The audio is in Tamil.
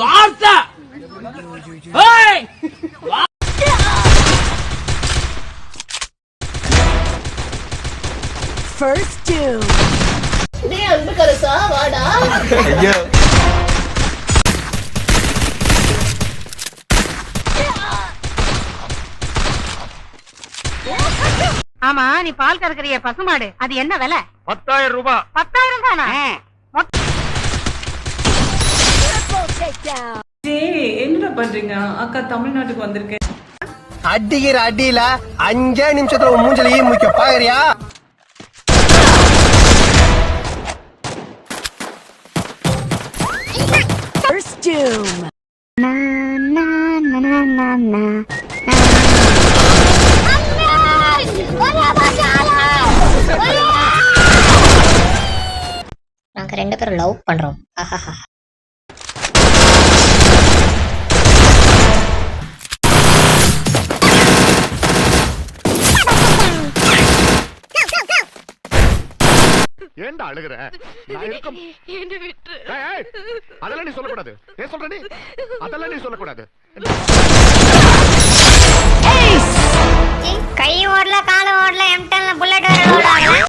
வார்த்தை First doom. டேய் அன்பு கரசா வாடா. ஐயோ ஆமா நீ பால் கறக்கறிய பசுமாடு அது என்ன விலை? 10,000 ரூபாய். 10,000 தானா? என்ன பண்றீங்க? அக்கா தமிழ்நாட்டுக்கு வந்திருக்கேன். அடிக்கிற அடியில 5 நிமிஷத்துல மூஞ்சல ஈ முக்க பாக்குறியா? First doom. நாங்க 2 பேரும் லவ் பண்றோம். ஏன்டா அழுகுற? நான் இருக்க என்ன விட்டு அதெல்லாம் நீ சொல்லக்கூடாது. ஏன் சொல்ற நீ? அதெல்லாம் நீ சொல்லக்கூடாது. கை ஓடல கால ஓடல எம்டன்ல புல்லட் வர ஓடல.